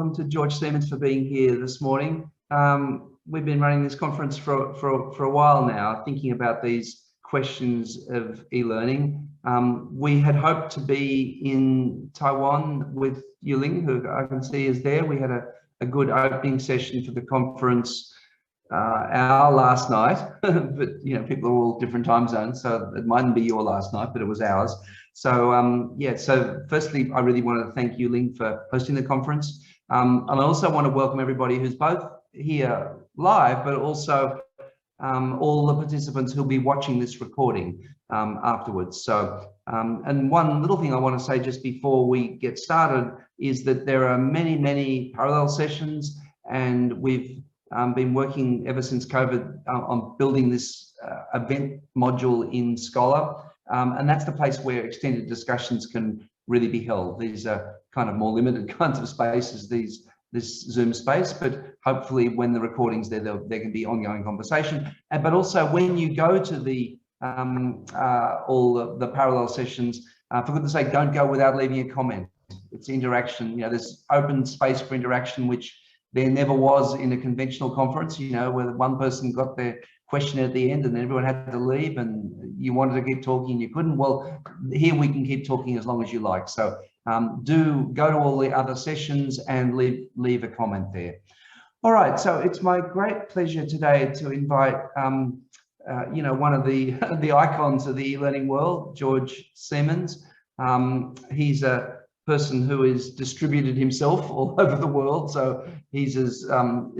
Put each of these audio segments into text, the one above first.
welcome to George Siemens for being here this morning. We've been running this conference for a while now, thinking about these questions of e-learning. We had hoped to be in Taiwan with Yuling, who I can see is there. We had a good opening session for the conference our last night, but you know, people are all different time zones, so it mightn't be your last night, but it was ours. So yeah, so firstly, I really want to thank Yuling for hosting the conference. And I also want to welcome everybody who's both here live, but also all the participants who'll be watching this recording afterwards. So, and one little thing I want to say just before we get started is that there are many parallel sessions, and we've been working ever since COVID on building this event module in Scholar. And that's the place where extended discussions can really be held. These are kind of more limited kinds of spaces, this Zoom space, but hopefully when the recording's there, there can be ongoing conversation. But also when you go to the all the parallel sessions, for goodness sake, don't go without leaving a comment. It's interaction, you know, there's open space for interaction, which there never was in a conventional conference, you know, where one person got their question at the end and then everyone had to leave and you wanted to keep talking and you couldn't. Well, here we can keep talking as long as you like. So do go to all the other sessions and leave a comment there. All right, so it's my great pleasure today to invite, you know, one of the icons of the e-learning world, George Simmons. He's a person who has distributed himself all over the world, so he's as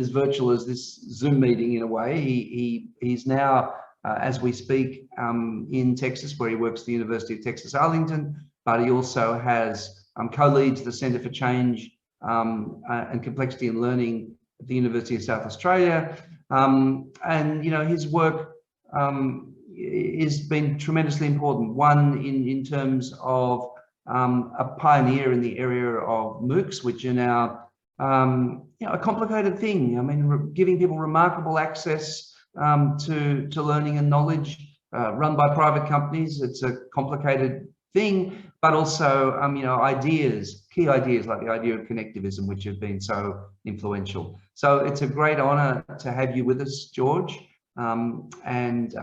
virtual as this Zoom meeting in a way. He's now, as we speak, in Texas, where he works at the University of Texas Arlington, but he also has co-leads the Centre for Change and Complexity in Learning at the University of South Australia, and you know, his work has been tremendously important. One in terms of a pioneer in the area of MOOCs, which are now you know, a complicated thing. I mean, giving people remarkable access to learning and knowledge, run by private companies. It's a complicated thing, but also you know, key ideas like the idea of connectivism, which have been so influential. So it's a great honor to have you with us, George, and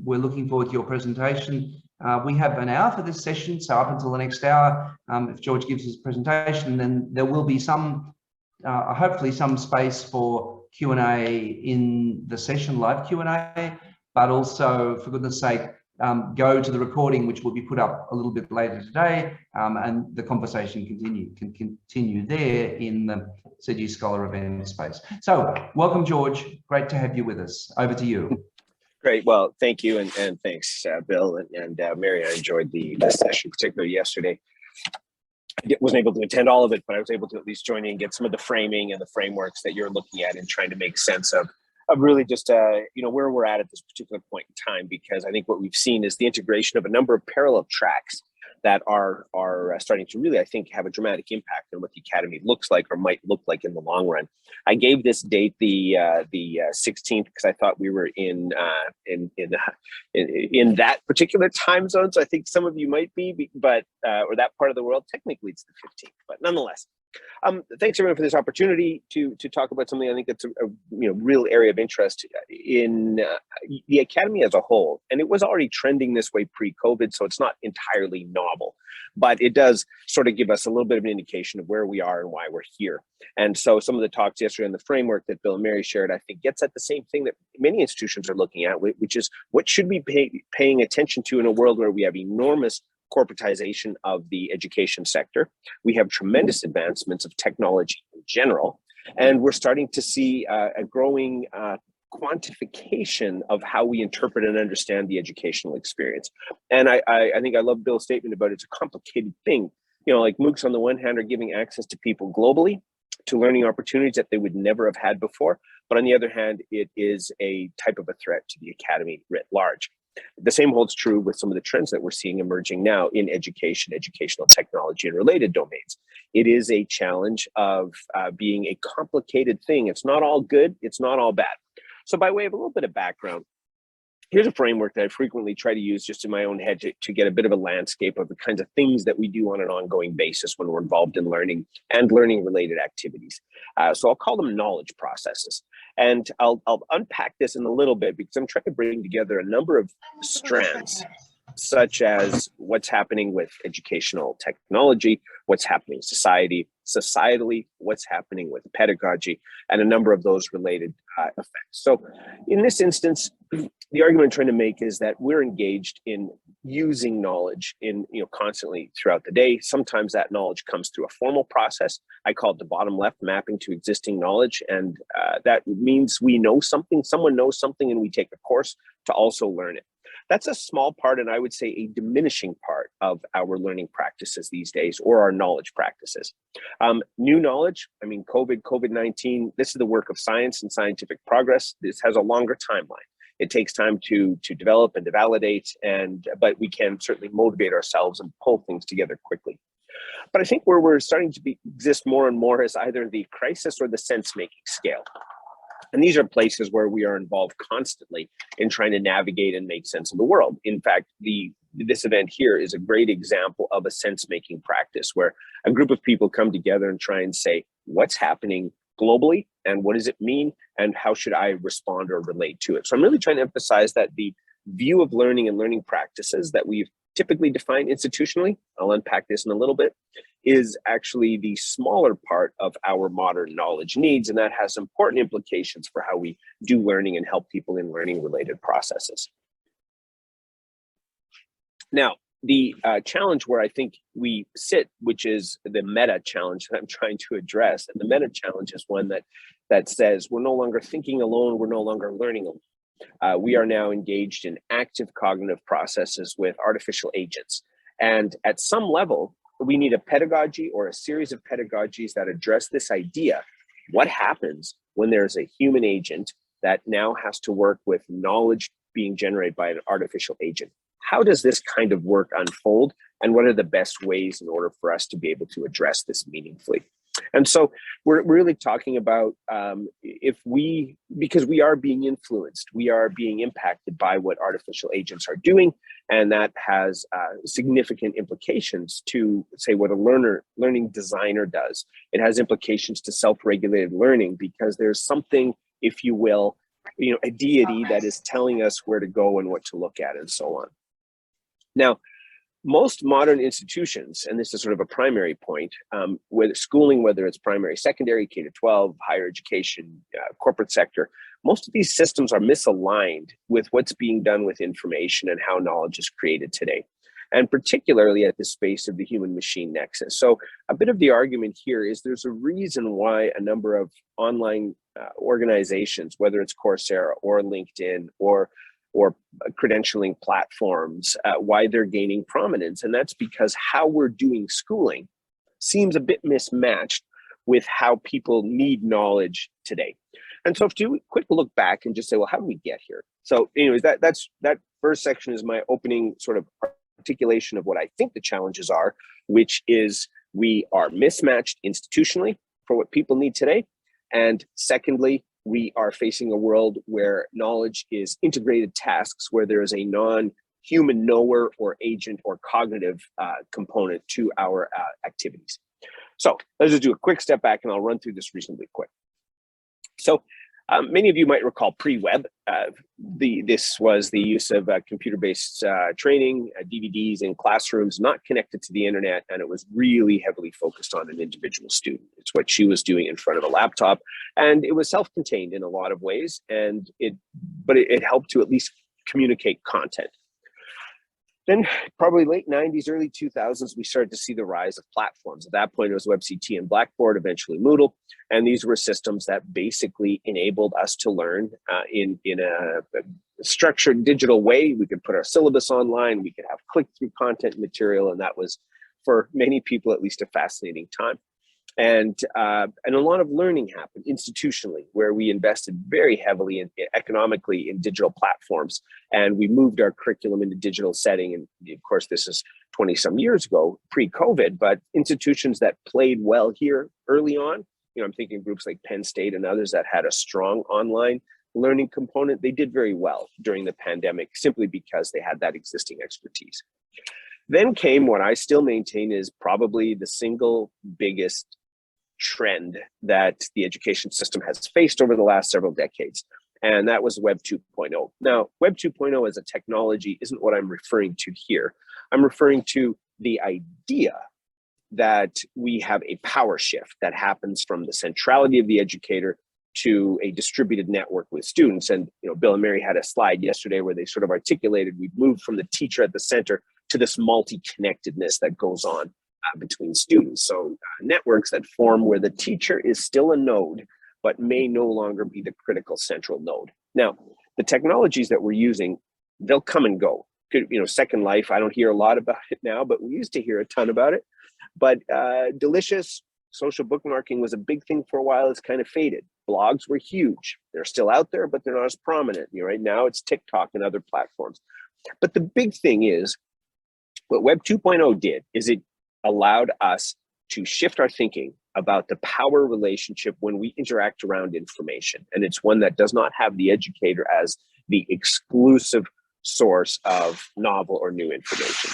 we're looking forward to your presentation. We have an hour for this session, so up until the next hour, if George gives his presentation, then there will be some, hopefully some space for Q&A in the session, live Q&A, but also, for goodness sake, go to the recording, which will be put up a little bit later today, and the conversation can continue there in the CG Scholar event space. So welcome, George. Great to have you with us. Over to you. Great. Well, thank you, and thanks, Bill and Mary. I enjoyed the session, particularly yesterday. I wasn't able to attend all of it, but I was able to at least join in and get some of the framing and the frameworks that you're looking at and trying to make sense of really just you know, where we're at this particular point in time. Because I think what we've seen is the integration of a number of parallel tracks that are starting to really, I think, have a dramatic impact on what the Academy looks like or might look like in the long run. I gave this date the 16th because I thought we were in that particular time zone. So I think some of you might be, but or that part of the world. Technically, it's the 15th, but nonetheless. Thanks everyone for this opportunity to talk about something I think that's a you know, real area of interest in the Academy as a whole. And it was already trending this way pre-COVID, so it's not entirely novel, but it does sort of give us a little bit of an indication of where we are and why we're here. And so some of the talks yesterday on the framework that Bill and Mary shared, I think gets at the same thing that many institutions are looking at, which is what should we be paying attention to in a world where we have enormous corporatization of the education sector. We have tremendous advancements of technology in general, and we're starting to see a growing quantification of how we interpret and understand the educational experience. And I think I love Bill's statement about it's a complicated thing. You know, like MOOCs on the one hand are giving access to people globally to learning opportunities that they would never have had before. But on the other hand, it is a type of a threat to the Academy writ large. The same holds true with some of the trends that we're seeing emerging now in education, educational technology, and related domains. It is a challenge of being a complicated thing. It's not all good. It's not all bad. So by way of a little bit of background, here's a framework that I frequently try to use just in my own head to get a bit of a landscape of the kinds of things that we do on an ongoing basis when we're involved in learning and learning related activities. So I'll call them knowledge processes. And I'll unpack this in a little bit because I'm trying to bring together a number of strands, such as what's happening with educational technology, what's happening societally, what's happening with pedagogy, and a number of those related effects. So in this instance, the argument I'm trying to make is that we're engaged in using knowledge constantly throughout the day. Sometimes that knowledge comes through a formal process. I call it the bottom left, mapping to existing knowledge. And that means we know something, someone knows something, and we take a course to also learn it. That's a small part, and I would say a diminishing part of our learning practices these days, or our knowledge practices. New knowledge, I mean, COVID-19, this is the work of science and scientific progress. This has a longer timeline. It takes time to develop and to validate, but we can certainly motivate ourselves and pull things together quickly. But I think where we're starting to exist more and more is either the crisis or the sense-making scale. And these are places where we are involved constantly in trying to navigate and make sense of the world. In fact, this event here is a great example of a sense-making practice where a group of people come together and try and say, what's happening globally and what does it mean and how should I respond or relate to it? So I'm really trying to emphasize that the view of learning and learning practices that we've typically defined institutionally, I'll unpack this in a little bit, is actually the smaller part of our modern knowledge needs, and that has important implications for how we do learning and help people in learning related processes. Now, the challenge where I think we sit, which is the meta challenge that I'm trying to address, and the meta challenge is one that says we're no longer thinking alone, we're no longer learning alone. We are now engaged in active cognitive processes with artificial agents. And at some level, we need a pedagogy or a series of pedagogies that address this idea. What happens when there's a human agent that now has to work with knowledge being generated by an artificial agent? How does this kind of work unfold? And what are the best ways in order for us to be able to address this meaningfully? And so we're really talking about because we are being influenced, we are being impacted by what artificial agents are doing, and that has significant implications to, say, what a learning designer does. It has implications to self-regulated learning because there's something, if you will, a deity that is telling us where to go and what to look at and so on. Now, most modern institutions, and this is sort of a primary point, with schooling, whether it's primary, secondary, K-12, higher education, corporate sector, most of these systems are misaligned with what's being done with information and how knowledge is created today, and particularly at the space of the human-machine nexus. So a bit of the argument here is there's a reason why a number of online organizations, whether it's Coursera or LinkedIn or credentialing platforms, why they're gaining prominence. And that's because how we're doing schooling seems a bit mismatched with how people need knowledge today. And so if you do a quick look back and just say, well, how did we get here? So anyways, that first section is my opening sort of articulation of what I think the challenges are, which is we are mismatched institutionally for what people need today. And secondly, we are facing a world where knowledge is integrated tasks, where there is a non-human knower or agent or cognitive component to our activities. So let's just do a quick step back and I'll run through this reasonably quick. So many of you might recall pre-web. This was the use of computer-based training, DVDs in classrooms, not connected to the internet, and it was really heavily focused on an individual student. It's what she was doing in front of a laptop, and it was self-contained in a lot of ways, but it helped to at least communicate content. Then probably late 90s, early 2000s, we started to see the rise of platforms. At that point, it was WebCT and Blackboard, eventually Moodle. And these were systems that basically enabled us to learn in a structured digital way. We could put our syllabus online, we could have click-through content material, and that was, for many people, at least a fascinating time. And a lot of learning happened institutionally, where we invested very heavily economically in digital platforms, and we moved our curriculum into digital setting. And of course, this is 20 some years ago, pre-COVID, but institutions that played well here early on, I'm thinking groups like Penn State and others that had a strong online learning component, they did very well during the pandemic simply because they had that existing expertise. Then came what I still maintain is probably the single biggest trend that the education system has faced over the last several decades, and that was Web 2.0. Now, Web 2.0 as a technology isn't what I'm referring to here. I'm referring to the idea that we have a power shift that happens from the centrality of the educator to a distributed network with students. And Bill and Mary had a slide yesterday where they sort of articulated we've moved from the teacher at the center to this multi-connectedness that goes on between students. So networks that form where the teacher is still a node, but may no longer be the critical central node. Now, the technologies that we're using, they'll come and go. Second Life, I don't hear a lot about it now, but we used to hear a ton about it. But delicious social bookmarking was a big thing for a while. It's kind of faded. Blogs were huge. They're still out there, but they're not as prominent. Right now it's TikTok and other platforms. But the big thing is what Web 2.0 did is it allowed us to shift our thinking about the power relationship when we interact around information. And it's one that does not have the educator as the exclusive source of novel or new information.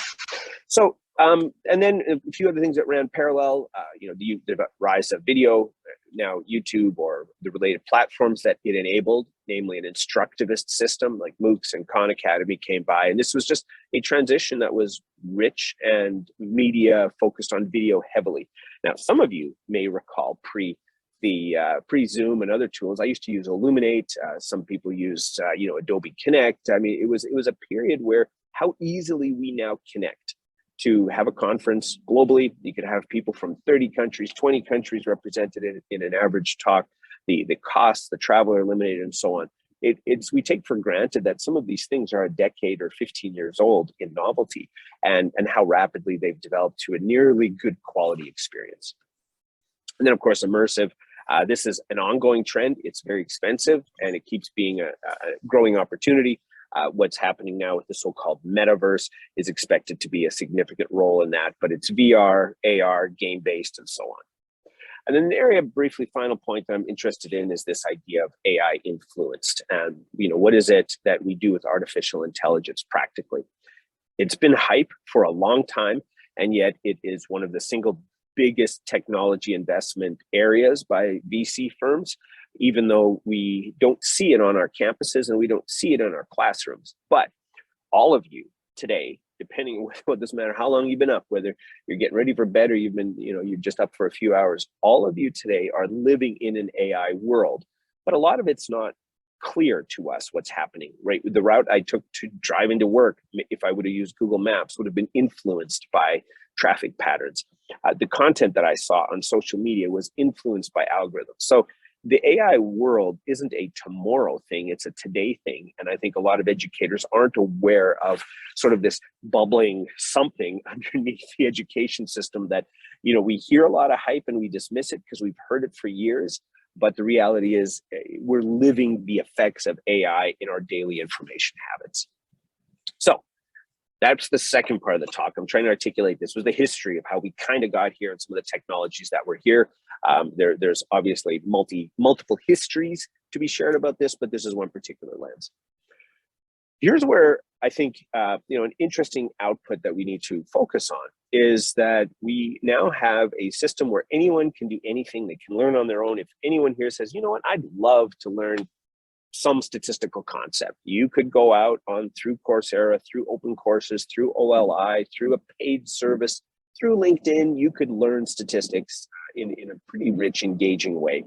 So, and then a few other things that ran parallel, the rise of video, now YouTube or the related platforms that it enabled, namely an instructivist system like MOOCs and Khan Academy came by. And this was just a transition that was rich and media focused on video heavily. Now, some of you may recall pre-Zoom and other tools. I used to use Illuminate. Some people used, Adobe Connect. I mean, it was a period where how easily we now connect to have a conference globally. You could have people from 30 countries, 20 countries represented in an average talk. The costs, the travel are eliminated, and so on. We take for granted that some of these things are a decade or 15 years old in novelty, and how rapidly they've developed to a nearly good quality experience. And then, of course, immersive. This is an ongoing trend. It's very expensive, and it keeps being a growing opportunity. What's happening now with the so-called metaverse is expected to be a significant role in that, but it's VR, AR, game-based, and so on. And then the area, briefly, final point that I'm interested in is this idea of AI influenced. And, what is it that we do with artificial intelligence practically? It's been hype for a long time, and yet it is one of the single biggest technology investment areas by VC firms, even though we don't see it on our campuses and we don't see it in our classrooms. But all of you today, depending on what doesn't matter how long you've been up, whether you're getting ready for bed or you've been, you're just up for a few hours, all of you today are living in an AI world. But a lot of it's not clear to us what's happening, right? The route I took to drive into work, if I would have used Google Maps, would have been influenced by traffic patterns. The content that I saw on social media was influenced by algorithms. So the AI world isn't a tomorrow thing, it's a today thing. And I think a lot of educators aren't aware of sort of this bubbling something underneath the education system that, we hear a lot of hype and we dismiss it because we've heard it for years. But the reality is we're living the effects of AI in our daily information habits. So that's the second part of the talk. I'm trying to articulate this was the history of how we kind of got here and some of the technologies that were here. There's obviously multiple histories to be shared about this, but this is one particular lens. Here's where I think an interesting output that we need to focus on is that we now have a system where anyone can do anything. They can learn on their own. If anyone here says, I'd love to learn some statistical concept, you could go out through Coursera, through open courses, through OLI, through a paid service, through LinkedIn. You could learn statistics in a pretty rich, engaging way.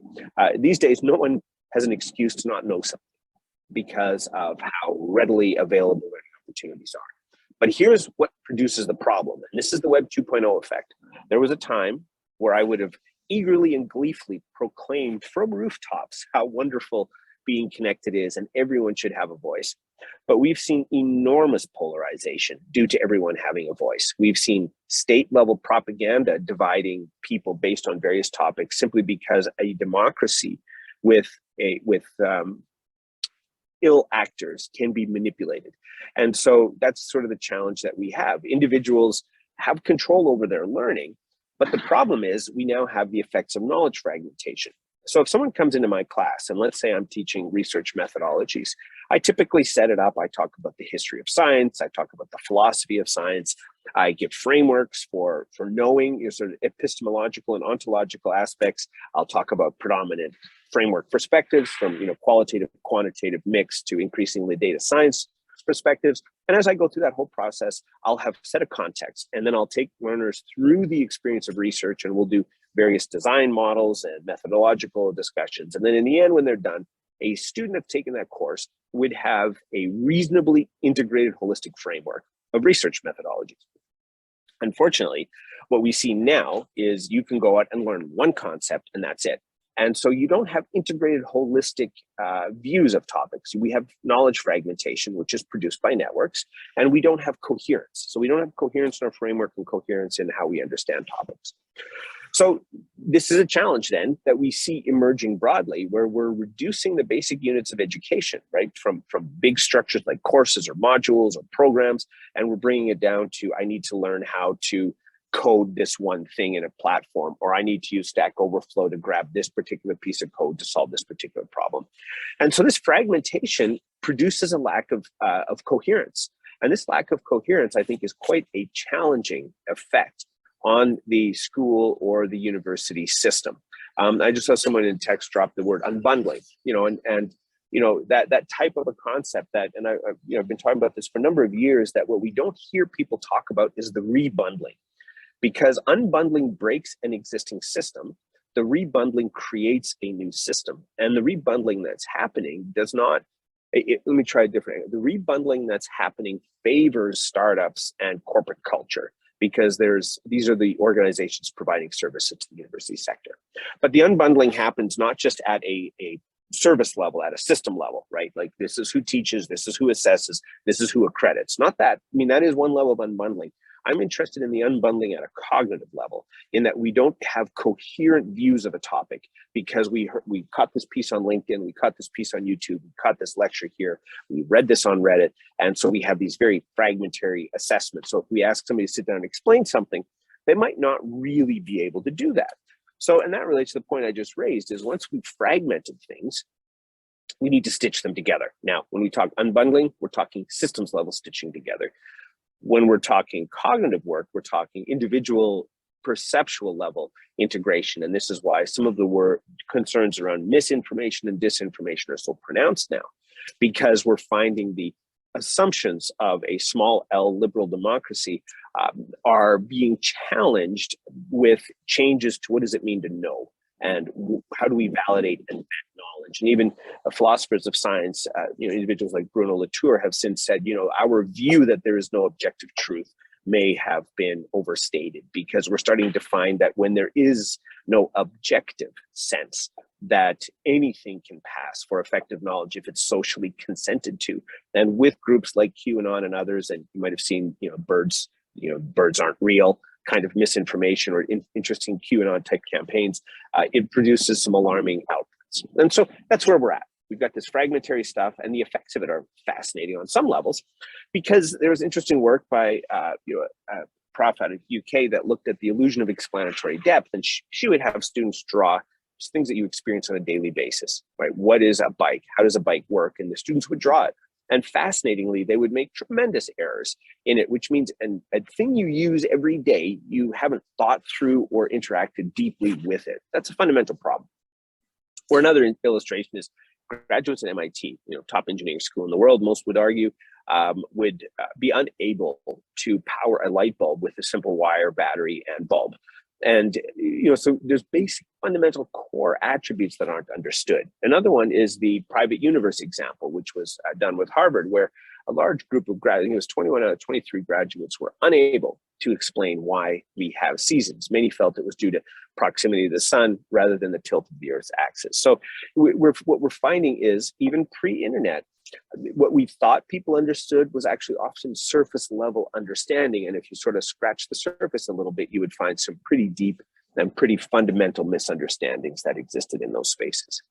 These days, no one has an excuse to not know something because of how readily available learning opportunities are. But here's what produces the problem, and this is the Web 2.0 effect. There was a time where I would have eagerly and gleefully proclaimed from rooftops how wonderful being connected is, and everyone should have a voice. But we've seen enormous polarization due to everyone having a voice. We've seen state-level propaganda dividing people based on various topics simply because a democracy with ill actors can be manipulated. And so that's sort of the challenge that we have. Individuals have control over their learning, but the problem is we now have the effects of knowledge fragmentation. So if someone comes into my class, and let's say I'm teaching research methodologies, I typically set it up. I talk about the history of science. I talk about the philosophy of science. I give frameworks for knowing your sort of epistemological and ontological aspects. I'll talk about predominant framework perspectives from qualitative, quantitative mix to increasingly data science perspectives. And as I go through that whole process, I'll have set a context, and then I'll take learners through the experience of research, and we'll do various design models and methodological discussions. And then in the end, when they're done, a student that's taken that course would have a reasonably integrated holistic framework of research methodologies. Unfortunately, what we see now is you can go out and learn one concept and that's it. And so you don't have integrated holistic views of topics. We have knowledge fragmentation, which is produced by networks, and we don't have coherence. So we don't have coherence in our framework and coherence in how we understand topics. So this is a challenge then that we see emerging broadly, where we're reducing the basic units of education, right? From big structures like courses or modules or programs, and we're bringing it down to, I need to learn how to code this one thing in a platform, or I need to use Stack Overflow to grab this particular piece of code to solve this particular problem. And so this fragmentation produces a lack of coherence. And this lack of coherence, I think, is quite a challenging effect on the school or the university system. I just saw someone in text drop the word unbundling, that type of a concept and I've been talking about this for a number of years, that what we don't hear people talk about is the rebundling. Because unbundling breaks an existing system, the rebundling creates a new system. And the rebundling that's happening does not, let me try a different angle. The rebundling that's happening favors startups and corporate culture, because these are the organizations providing services to the university sector. But the unbundling happens not just at a service level, at a system level, right? Like, this is who teaches, this is who assesses, this is who accredits. Not that, that is one level of unbundling. I'm interested in the unbundling at a cognitive level, in that we don't have coherent views of a topic, because we caught this piece on LinkedIn, we caught this piece on YouTube, we caught this lecture here, we read this on Reddit, and so we have these very fragmentary assessments. So if we ask somebody to sit down and explain something, they might not really be able to do that. So, and that relates to the point I just raised, is once we've fragmented things, we need to stitch them together. Now, when we talk unbundling, we're talking systems level stitching together. When we're talking cognitive work, we're talking individual perceptual level integration. And this is why some of the concerns around misinformation and disinformation are so pronounced now, because we're finding the assumptions of a small L liberal democracy are being challenged with changes to what does it mean to know, and how do we validate and vet knowledge. And even philosophers of science, individuals like Bruno Latour have since said, our view that there is no objective truth may have been overstated, because we're starting to find that when there is no objective sense that anything can pass for effective knowledge if it's socially consented to. And with groups like QAnon and others, and you might have seen, birds aren't real kind of misinformation, or interesting QAnon type campaigns, it produces some alarming outputs. And so that's where we're at. We've got this fragmentary stuff, and the effects of it are fascinating on some levels, because there's interesting work by a prof out of UK that looked at the illusion of explanatory depth, and she would have students draw things that you experience on a daily basis, right? What is a bike? How does a bike work? And the students would draw it. And fascinatingly, they would make tremendous errors in it, which means a thing you use every day, you haven't thought through or interacted deeply with it. That's a fundamental problem. Or another illustration is graduates at MIT, top engineering school in the world, most would argue, would be unable to power a light bulb with a simple wire, battery, and bulb. And, so there's basic fundamental core attributes that aren't understood. Another one is the private universe example, which was done with Harvard, where a large group of graduates, it was 21 out of 23 graduates, were unable to explain why we have seasons. Many felt it was due to proximity to the sun rather than the tilt of the Earth's axis. So what we're finding is, even pre-internet, what we thought people understood was actually often surface level understanding. And if you sort of scratch the surface a little bit, you would find some pretty deep and pretty fundamental misunderstandings that existed in those spaces.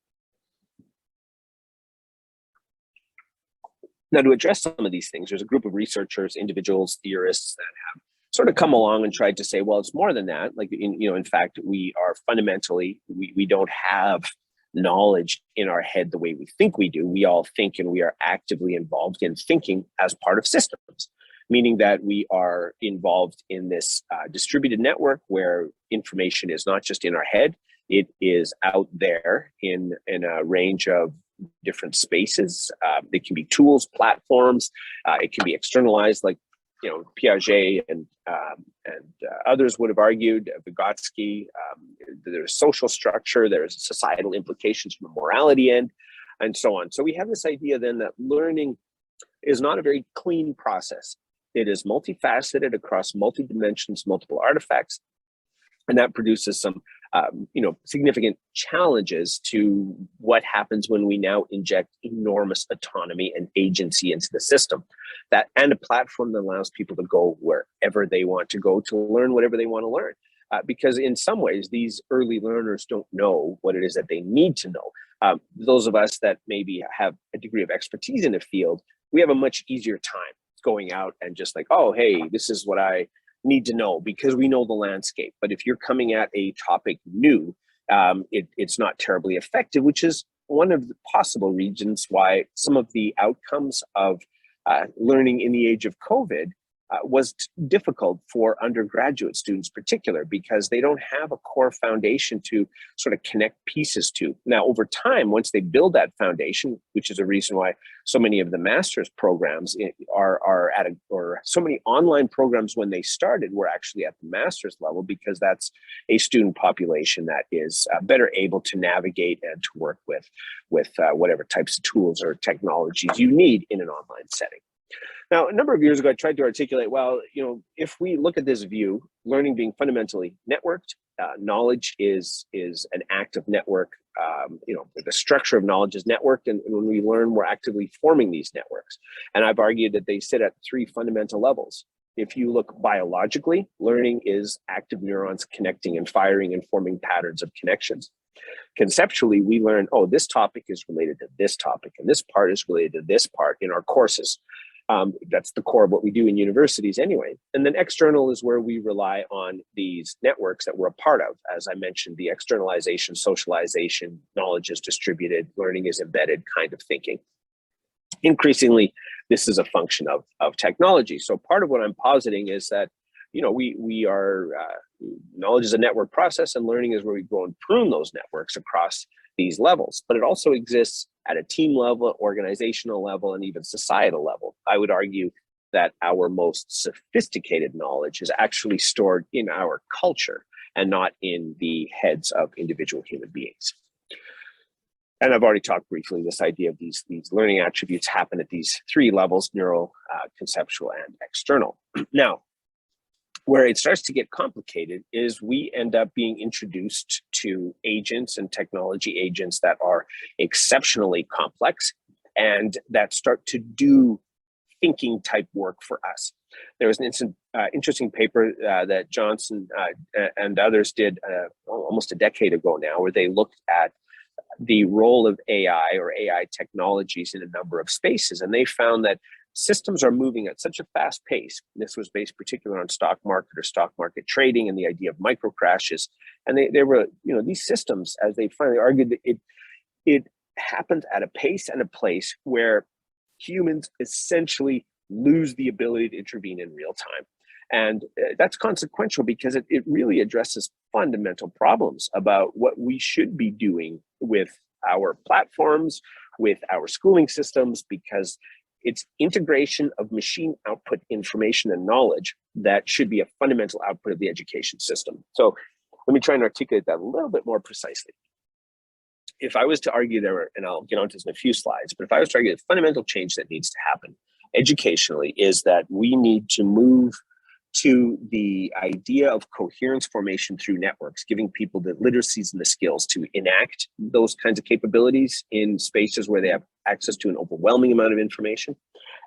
Now, to address some of these things, there's a group of researchers, individuals, theorists that have sort of come along and tried to say, well, it's more than that. Like, in fact, we are fundamentally, we don't have knowledge in our head the way we think we do. We all think, and we are actively involved in thinking as part of systems, meaning that we are involved in this distributed network where information is not just in our head, it is out there in a range of different spaces. It can be tools, platforms, it can be externalized, like Piaget and others would have argued, Vygotsky. There's social structure, there's societal implications from a morality end, and so on. So we have this idea then that learning is not a very clean process. It is multifaceted across multi-dimensions, multiple artifacts, and that produces some significant challenges to what happens when we now inject enormous autonomy and agency into the system. That and a platform that allows people to go wherever they want to go to learn whatever they want to learn. Because in some ways, these early learners don't know what it is that they need to know. Those of us that maybe have a degree of expertise in a field, we have a much easier time going out and just like, oh, hey, this is what I need to know, because we know the landscape. But if you're coming at a topic new, it's not terribly effective, which is one of the possible reasons why some of the outcomes of learning in the age of COVID was difficult for undergraduate students in particular, because they don't have a core foundation to sort of connect pieces to. Now, over time, once they build that foundation, which is a reason why so many of the master's programs are at or so many online programs when they started were actually at the master's level, because that's a student population that is better able to navigate and to work with whatever types of tools or technologies you need in an online setting. Now, a number of years ago, I tried to articulate, well, if we look at this view, learning being fundamentally networked, knowledge is an active network. The structure of knowledge is networked, and when we learn, we're actively forming these networks. And I've argued that they sit at three fundamental levels. If you look biologically, learning is active neurons connecting and firing and forming patterns of connections. Conceptually, we learn, oh, this topic is related to this topic, and this part is related to this part in our courses. That's the core of what we do in universities anyway. And then external is where we rely on these networks that we're a part of. As I mentioned, the externalization, socialization, knowledge is distributed, learning is embedded kind of thinking. Increasingly, this is a function of technology. So part of what I'm positing is that, we are, knowledge is a network process, and learning is where we grow and prune those networks across these levels. But it also exists at a team level, organizational level, and even societal level. I would argue that our most sophisticated knowledge is actually stored in our culture and not in the heads of individual human beings. And I've already talked briefly, this idea of these learning attributes happen at these three levels: neural, conceptual, and external. Now, where it starts to get complicated is we end up being introduced to agents and technology agents that are exceptionally complex and that start to do thinking type work for us. There was an interesting paper that Johnson and others did almost a decade ago now, where they looked at the role of AI or AI technologies in a number of spaces. And they found that systems are moving at such a fast pace. This was based particularly on stock market trading and the idea of micro crashes. And they were, these systems, as they finally argued, that it happened at a pace and a place where humans essentially lose the ability to intervene in real time. And that's consequential because it really addresses fundamental problems about what we should be doing with our platforms, with our schooling systems, because it's integration of machine output information and knowledge that should be a fundamental output of the education system. So let me try and articulate that a little bit more precisely. If I was to argue and I'll get onto this in a few slides, but if I was to argue the fundamental change that needs to happen educationally is that we need to move to the idea of coherence formation through networks, giving people the literacies and the skills to enact those kinds of capabilities in spaces where they have access to an overwhelming amount of information.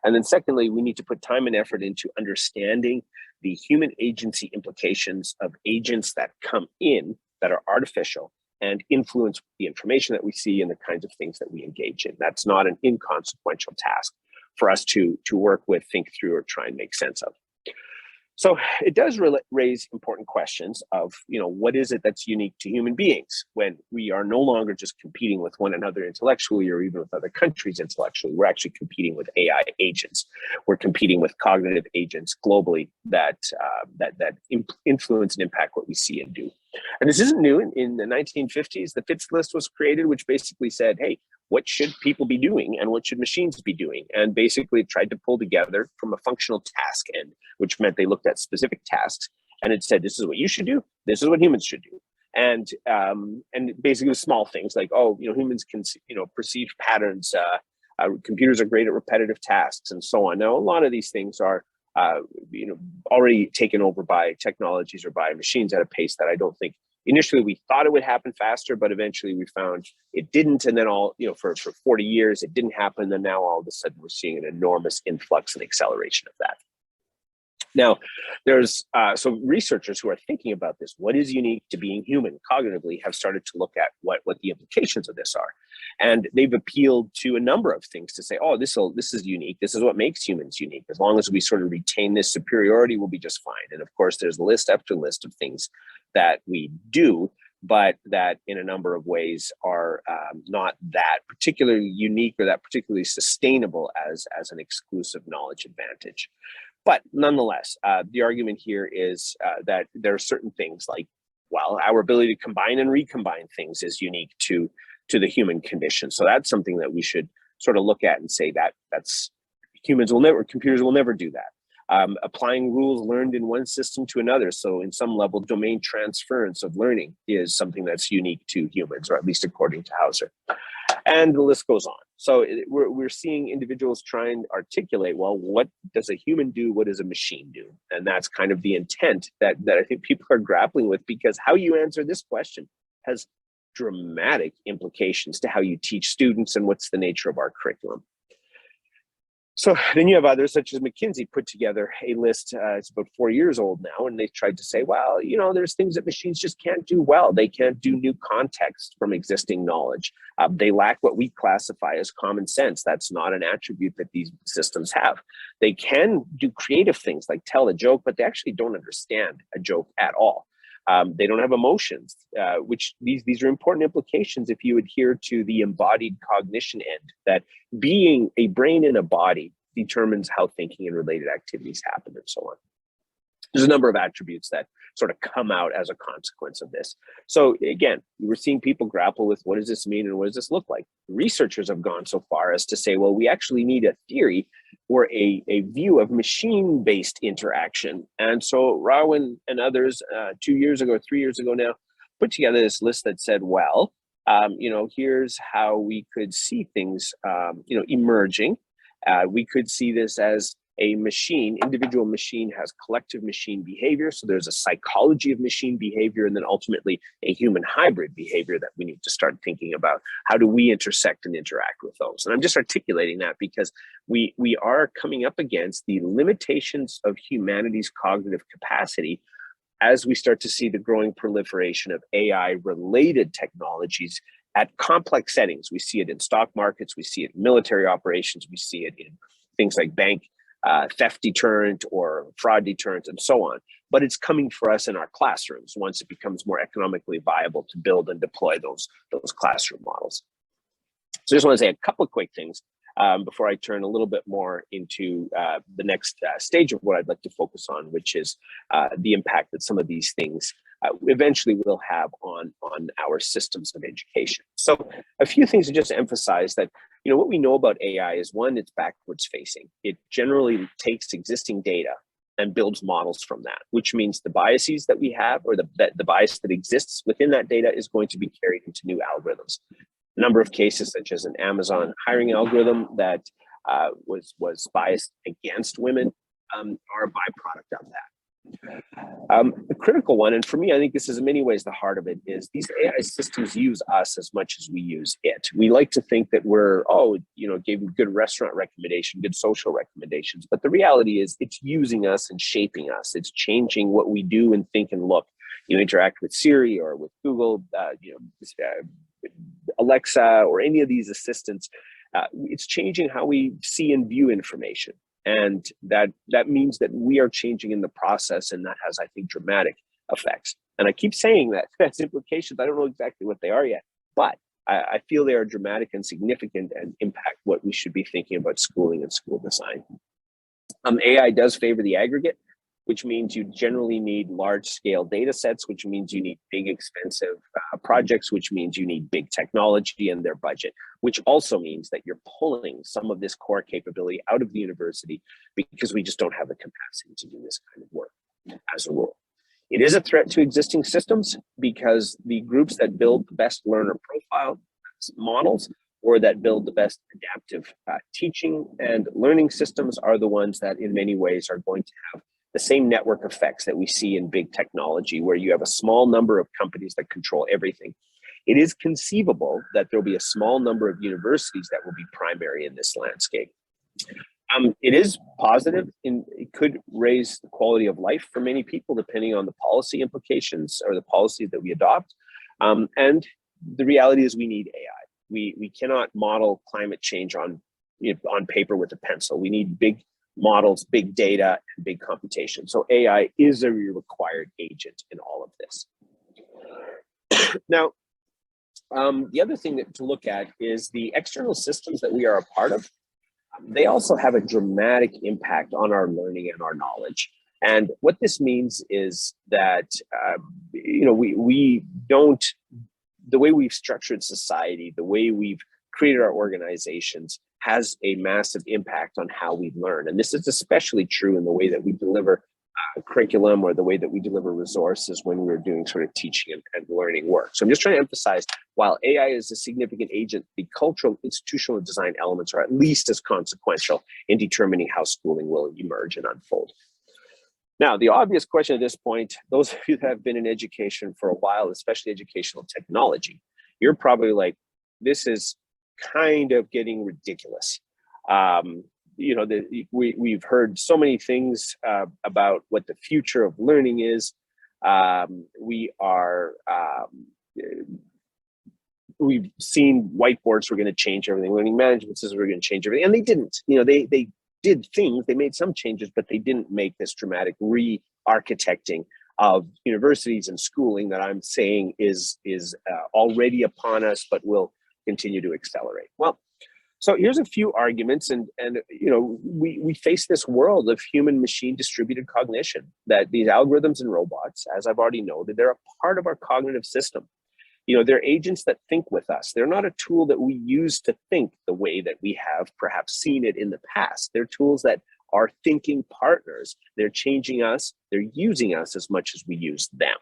And then secondly, we need to put time and effort into understanding the human agency implications of agents that come in that are artificial and influence the information that we see and the kinds of things that we engage in. That's not an inconsequential task for us to work with, think through, or try and make sense of. So it does raise important questions of, what is it that's unique to human beings when we are no longer just competing with one another intellectually or even with other countries intellectually. We're actually competing with AI agents. We're competing with cognitive agents globally that influence and impact what we see and do. And this isn't new. In the 1950s, the FITS list was created, which basically said, hey, what should people be doing and what should machines be doing? And basically tried to pull together from a functional task end, which meant they looked at specific tasks and it said, this is what you should do. This is what humans should do. And basically small things like, humans can, perceive patterns. Computers are great at repetitive tasks and so on. Now, a lot of these things are, already taken over by technologies or by machines at a pace that I don't think initially we thought it would happen faster, but eventually we found it didn't. And then for 40 years, it didn't happen. And now all of a sudden we're seeing an enormous influx and acceleration of that. Now, there's so researchers who are thinking about this, what is unique to being human cognitively, have started to look at what the implications of this are. And they've appealed to a number of things to say, this is unique. This is what makes humans unique. As long as we sort of retain this superiority, we'll be just fine. And of course, there's list after list of things that we do, but that in a number of ways are not that particularly unique or that particularly sustainable as an exclusive knowledge advantage. But nonetheless, the argument here is that there are certain things like, our ability to combine and recombine things is unique to the human condition. So that's something that we should sort of look at and say that's computers will never do that. Applying rules learned in one system to another. So in some level, domain transference of learning is something that's unique to humans, or at least according to Hauser. And the list goes on. So we're seeing individuals try and articulate, what does a human do? What does a machine do? And that's kind of the intent that I think people are grappling with, because how you answer this question has dramatic implications to how you teach students and what's the nature of our curriculum. So then you have others such as McKinsey put together a list, it's about 4 years old now, and they tried to say, there's things that machines just can't do well. They can't do new context from existing knowledge. They lack what we classify as common sense. That's not an attribute that these systems have. They can do creative things like tell a joke, but they actually don't understand a joke at all. They don't have emotions, which these are important implications if you adhere to the embodied cognition end, that being a brain in a body determines how thinking and related activities happen and so on. There's a number of attributes that sort of come out as a consequence of this. So again, we're seeing people grapple with what does this mean and what does this look like? Researchers have gone so far as to say, we actually need a theory or a view of machine-based interaction. And so Rowan and others 3 years ago now, put together this list that said, here's how we could see things, emerging. We could see this as a individual machine has collective machine behavior. So there's a psychology of machine behavior, and then ultimately a human hybrid behavior that we need to start thinking about. How do we intersect and interact with those? And I'm just articulating that because we are coming up against the limitations of humanity's cognitive capacity as we start to see the growing proliferation of AI-related technologies at complex settings. We see it in stock markets, we see it in military operations, we see it in things like bank theft deterrent or fraud deterrent and so on. But it's coming for us in our classrooms once it becomes more economically viable to build and deploy those classroom models. So I just want to say a couple of quick things before I turn a little bit more into the next stage of what I'd like to focus on, which is the impact that some of these things eventually will have on our systems of education. So a few things to just emphasize that, what we know about AI is, one, it's backwards facing. It generally takes existing data and builds models from that, which means the biases that we have, or the bias that exists within that data, is going to be carried into new algorithms. A number of cases, such as an Amazon hiring algorithm that was biased against women, are a byproduct of that. The critical one, and for me, I think this is in many ways the heart of it, is these AI systems use us as much as we use it. We like to think that we're, gave you good restaurant recommendation, good social recommendations, but the reality is it's using us and shaping us. It's changing what we do and think and look. You interact with Siri or with Google, Alexa, or any of these assistants. It's changing how we see and view information. And that means that we are changing in the process, and that has, I think, dramatic effects. And I keep saying that as implications. I don't know exactly what they are yet, but I feel they are dramatic and significant and impact what we should be thinking about schooling and school design. AI does favor the aggregate, which means you generally need large scale data sets, which means you need big, expensive projects, which means you need big technology and their budget, which also means that you're pulling some of this core capability out of the university because we just don't have the capacity to do this kind of work as a rule. It is a threat to existing systems because the groups that build the best learner profile models or that build the best adaptive teaching and learning systems are the ones that in many ways are going to have the same network effects that we see in big technology, where you have a small number of companies that control everything. It is conceivable that there'll be a small number of universities that will be primary in this landscape. It is positive, it could raise the quality of life for many people, depending on the policy implications or the policies that we adopt. And the reality is we need AI. We cannot model climate change on paper with a pencil. We need big models, big data, and big computation. So AI is a required agent in all of this. Now, the other thing to look at is the external systems that we are a part of. They also have a dramatic impact on our learning and our knowledge. And what this means is that, we don't, the way we've structured society, the way we've created our organizations has a massive impact on how we learn. And this is especially true in the way that we deliver curriculum or the way that we deliver resources when we're doing sort of teaching and learning work. So I'm just trying to emphasize, while AI is a significant agent, the cultural, institutional, and design elements are at least as consequential in determining how schooling will emerge and unfold. Now, the obvious question at this point, those of you that have been in education for a while, especially educational technology, you're probably like, this is kind of getting ridiculous. We've heard so many things about what the future of learning is. We've seen whiteboards were going to change everything. Learning management systems were going to change everything, and they didn't. They did things. They made some changes, but they didn't make this dramatic re-architecting of universities and schooling that I'm saying is already upon us, but will continue to accelerate. Well, so here's a few arguments, and we face this world of human machine distributed cognition, that these algorithms and robots, as I've already noted, they're a part of our cognitive system. They're agents that think with us. They're not a tool that we use to think the way that we have perhaps seen it in the past. They're tools that are thinking partners. They're changing us. They're using us as much as we use them.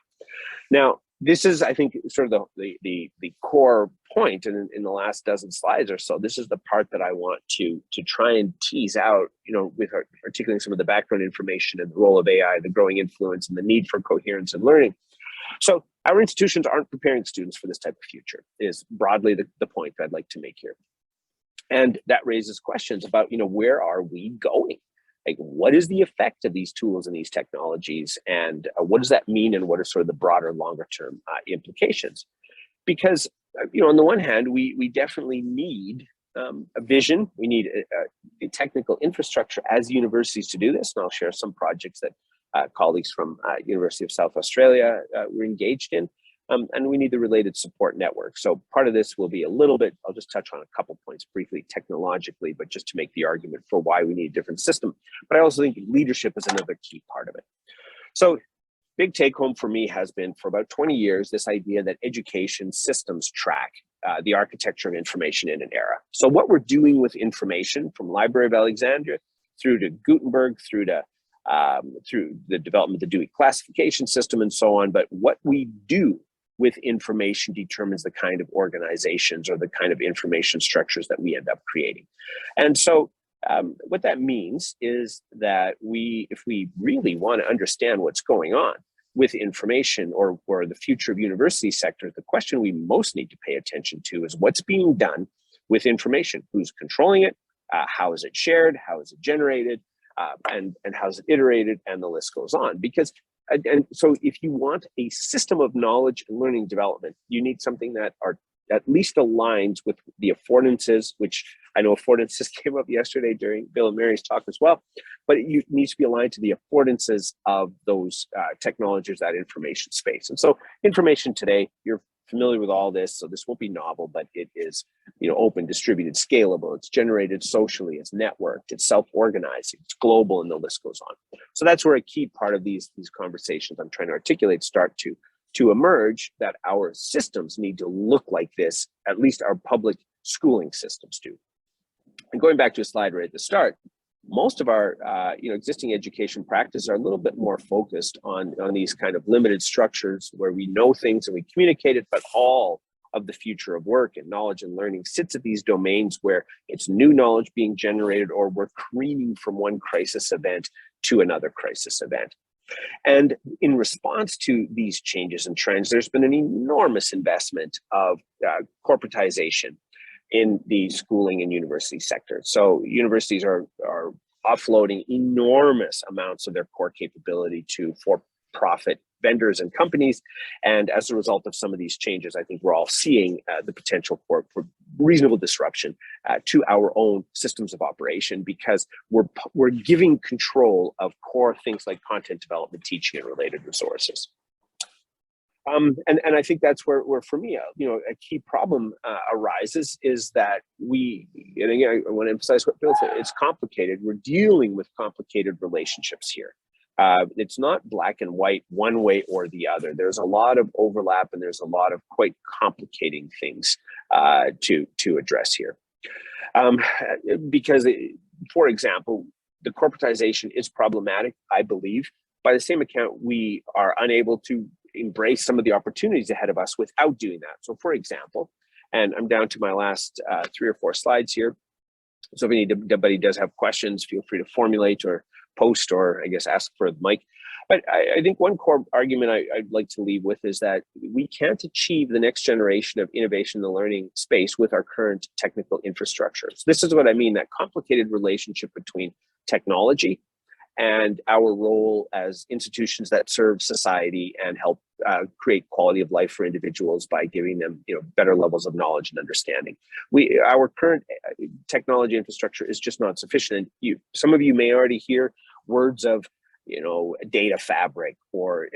Now, this is, I think, sort of the core point in the last dozen slides or so. This is the part that I want to try and tease out, with articulating some of the background information and the role of AI, the growing influence and the need for coherence in learning. So our institutions aren't preparing students for this type of future, is broadly the point I'd like to make here. And that raises questions about, where are we going? Like, what is the effect of these tools and these technologies, and what does that mean, and what are sort of the broader, longer term implications? Because, on the one hand, we definitely need a vision. We need a technical infrastructure as universities to do this, and I'll share some projects that colleagues from University of South Australia were engaged in. And we need the related support network. So part of this will be a little bit, I'll just touch on a couple points briefly technologically, but just to make the argument for why we need a different system. But I also think leadership is another key part of it. So big take home for me has been, for about 20 years, this idea that education systems track the architecture of information in an era. So what we're doing with information, from Library of Alexandria through to Gutenberg, through the development of the Dewey classification system and so on, but what we do with information determines the kind of organizations or the kind of information structures that we end up creating. And so what that means is that if we really want to understand what's going on with information or the future of university sector, the question we most need to pay attention to is what's being done with information, who's controlling it, how is it shared, how is it generated, and how is it iterated, and the list goes on. Because and so if you want a system of knowledge and learning development, you need something that at least aligns with the affordances, which I know affordances came up yesterday during Bill and Mary's talk as well, but it needs to be aligned to the affordances of those technologies, that information space. And so information today, you're familiar with all this, so this won't be novel, but it is, open, distributed, scalable. It's generated socially, it's networked, it's self-organizing, it's global, and the list goes on. So that's where a key part of these conversations I'm trying to articulate start to emerge, that our systems need to look like this, at least our public schooling systems do. And going back to a slide right at the start, most of our existing education practices are a little bit more focused on these kind of limited structures where we know things and we communicate it, but all of the future of work and knowledge and learning sits at these domains where it's new knowledge being generated, or we're careening from one crisis event to another crisis event. And in response to these changes and trends, there's been an enormous investment of corporatization in the schooling and university sector. So universities are offloading enormous amounts of their core capability to for-profit vendors and companies. And as a result of some of these changes, I think we're all seeing the potential for reasonable disruption to our own systems of operation, because we're giving control of core things like content development, teaching, and related resources. And I think that's where for me, a key problem arises, is that and again, I want to emphasize what Bill said, it's complicated. We're dealing with complicated relationships here. It's not black and white, one way or the other. There's a lot of overlap, and there's a lot of quite complicating things to address here. Because, for example, the corporatization is problematic, I believe. By the same account, we are unable to embrace some of the opportunities ahead of us without doing that. So, for example, and I'm down to my last 3 or 4 slides here. So if anybody does have questions, feel free to formulate or post, or I guess ask for the mic. But I think one core argument I'd like to leave with is that we can't achieve the next generation of innovation in the learning space with our current technical infrastructure. So this is what I mean, that complicated relationship between technology and our role as institutions that serve society and help create quality of life for individuals by giving them better levels of knowledge and understanding. Our current technology infrastructure is just not sufficient. And some of you may already hear words of data fabric or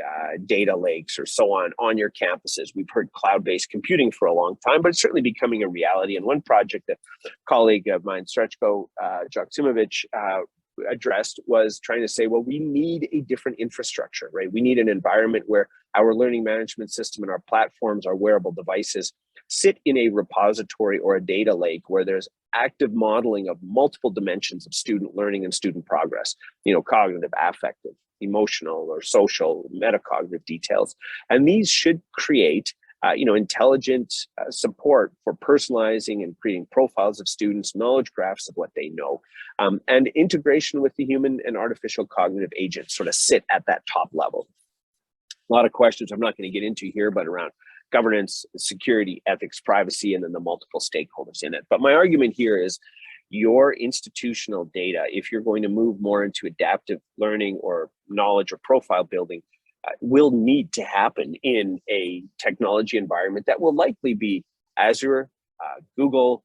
data lakes or so on your campuses. We've heard cloud-based computing for a long time, but it's certainly becoming a reality. And one project that a colleague of mine, Strechko Joksimovic, addressed was trying to say, well, we need a different infrastructure, right? We need an environment where our learning management system and our platforms, our wearable devices, sit in a repository or a data lake where there's active modeling of multiple dimensions of student learning and student progress, cognitive, affective, emotional, or social, metacognitive details. And these should create intelligent support for personalizing and creating profiles of students, knowledge graphs of what they know, and integration with the human and artificial cognitive agents sort of sit at that top level. A lot of questions I'm not going to get into here, but around governance, security, ethics, privacy, and then the multiple stakeholders in it. But my argument here is your institutional data, if you're going to move more into adaptive learning or knowledge or profile building, will need to happen in a technology environment that will likely be Azure, Google,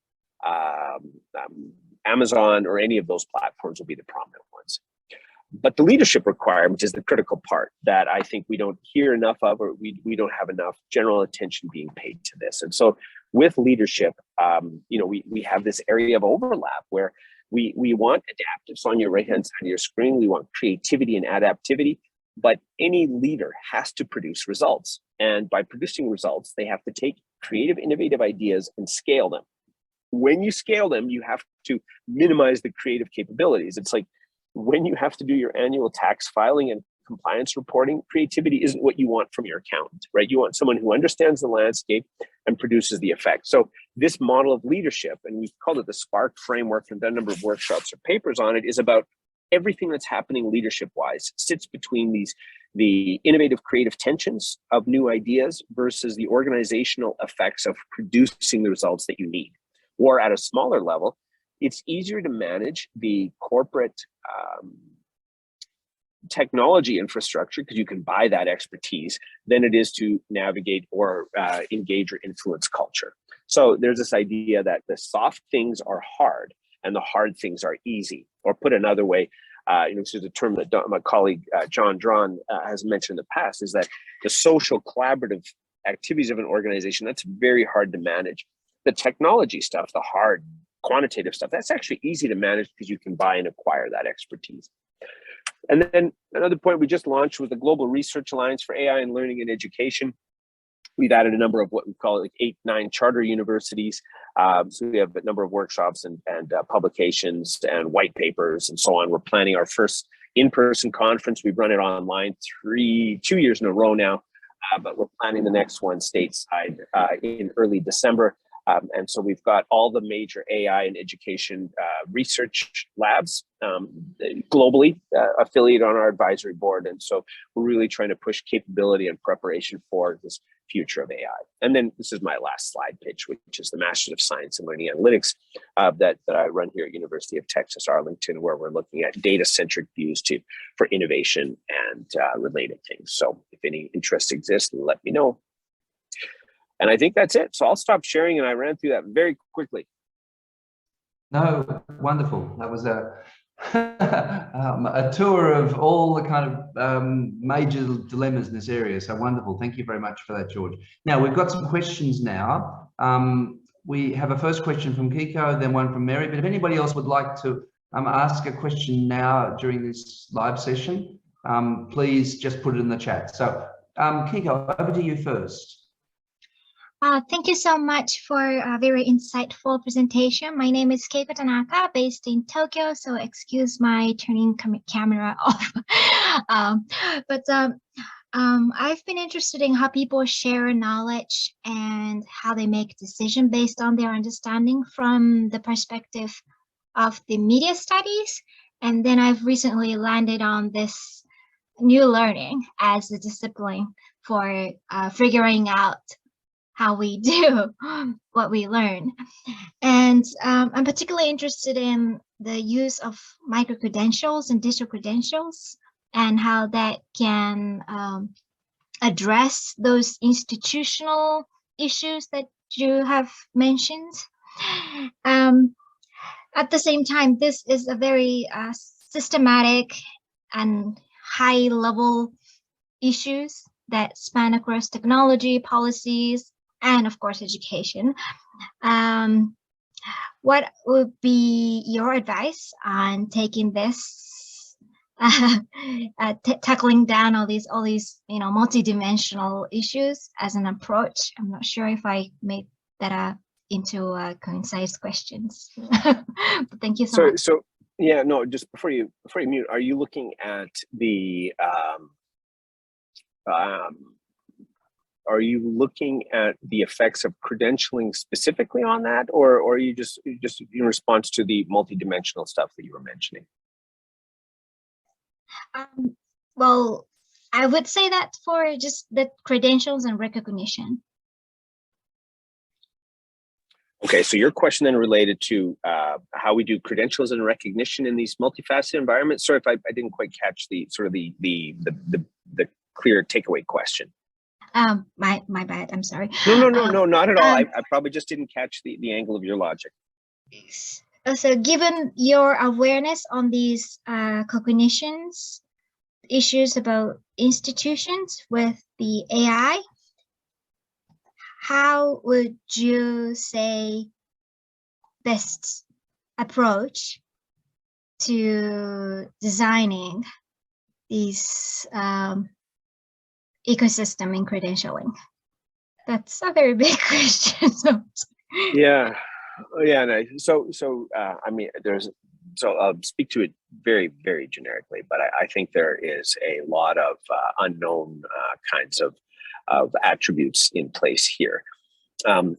Amazon, or any of those platforms will be the prominent ones. But the leadership requirement is the critical part that I think we don't hear enough of, or we don't have enough general attention being paid to this. And so with leadership, we have this area of overlap where we want adaptive. So on your right-hand side of your screen, we want creativity and adaptivity. But any leader has to produce results. And by producing results, they have to take creative, innovative ideas and scale them. When you scale them, you have to minimize the creative capabilities. It's like when you have to do your annual tax filing and compliance reporting, creativity isn't what you want from your accountant, right? You want someone who understands the landscape and produces the effect. So this model of leadership, and we've called it the SPARK framework and done a number of workshops or papers on it, is about everything that's happening leadership-wise sits between the innovative creative tensions of new ideas versus the organizational effects of producing the results that you need. Or at a smaller level, it's easier to manage the corporate technology infrastructure, because you can buy that expertise, than it is to navigate or engage or influence culture. So there's this idea that the soft things are hard and the hard things are easy. Or put another way, this is a term that my colleague John Drawn has mentioned in the past, is that the social collaborative activities of an organization, that's very hard to manage. The technology stuff, the hard quantitative stuff, that's actually easy to manage because you can buy and acquire that expertise. And then another point we just launched was the Global Research Alliance for AI and Learning and Education. We've added a number of what we call like 8-9 charter universities. So we have a number of workshops and publications and white papers and so on. We're planning our first in-person conference. We've run it online 2 years in a row now, but we're planning the next one stateside in early December. And so we've got all the major AI and education research labs globally affiliated on our advisory board. And so we're really trying to push capability and preparation for this future of AI. And then this is my last slide pitch, which is the Master's of Science in Learning Analytics that I run here at University of Texas, Arlington, where we're looking at data-centric views for innovation and related things. So if any interest exists, let me know. And I think that's it. So I'll stop sharing, and I ran through that very quickly. No, wonderful. That was a tour of all the kind of major dilemmas in this area. So wonderful. Thank you very much for that, George. Now, we've got some questions now. We have a first question from Kiko, then one from Mary. But if anybody else would like to ask a question now during this live session, please just put it in the chat. So Kiko, over to you first. Thank you so much for a very insightful presentation. My name is Keiko Tanaka, based in Tokyo, so excuse my turning camera off. I've been interested in how people share knowledge and how they make decisions based on their understanding from the perspective of the media studies. And then I've recently landed on this new learning as a discipline for figuring out how we do what we learn. And I'm particularly interested in the use of micro-credentials and digital credentials and how that can address those institutional issues that you have mentioned. At the same time, this is a very systematic and high-level issues that span across technology, policies, and of course, education. What would be your advice on taking this, tackling down all these, multidimensional issues as an approach? I'm not sure if I made that into concise questions. But thank you so much. So yeah, no, just before you mute, are you looking at the are you looking at the effects of credentialing specifically on that, or are you just in response to the multidimensional stuff that you were mentioning? Well, I would say that for just the credentials and recognition. Okay, so your question then related to how we do credentials and recognition in these multifaceted environments. Sorry if I didn't quite catch the sort of the clear takeaway question. My bad. I'm sorry. No, not at all. I probably just didn't catch the angle of your logic. So, given your awareness on these cognitions issues about institutions with the AI, how would you say best approach to designing these ecosystem in credentialing? That's a very big question. Yeah. No. So I mean, I'll speak to it very, very generically, but I think there is a lot of unknown kinds of attributes in place here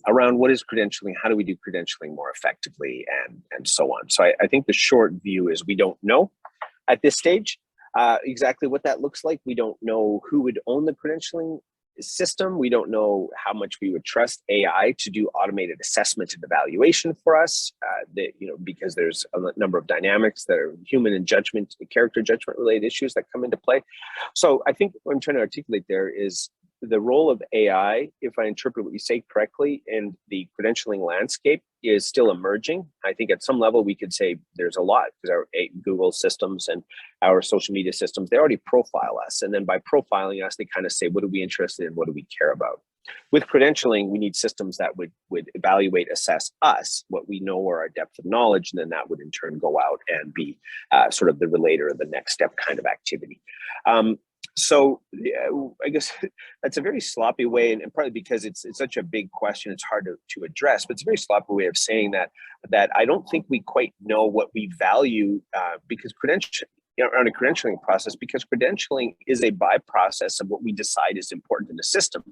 around what is credentialing, how do we do credentialing more effectively, and so on. So I think the short view is we don't know at this stage exactly what that looks like. We don't know who would own the credentialing system. We don't know how much we would trust AI to do automated assessment and evaluation for us, because there's a number of dynamics that are human and judgment, character judgment related issues that come into play. So I think what I'm trying to articulate there is the role of AI, if I interpret what you say correctly, in the credentialing landscape is still emerging. I think at some level we could say there's a lot, because our Google systems and our social media systems, they already profile us. And then by profiling us, they kind of say, what are we interested in? What do we care about? With credentialing, we need systems that would evaluate, assess us, what we know or our depth of knowledge, and then that would in turn go out and be sort of the relator of the next step kind of activity. So yeah, I guess that's a very sloppy way, and partly because it's such a big question, it's hard to address, but it's a very sloppy way of saying that I don't think we quite know what we value because around a credentialing process, because credentialing is a byprocess of what we decide is important in the system.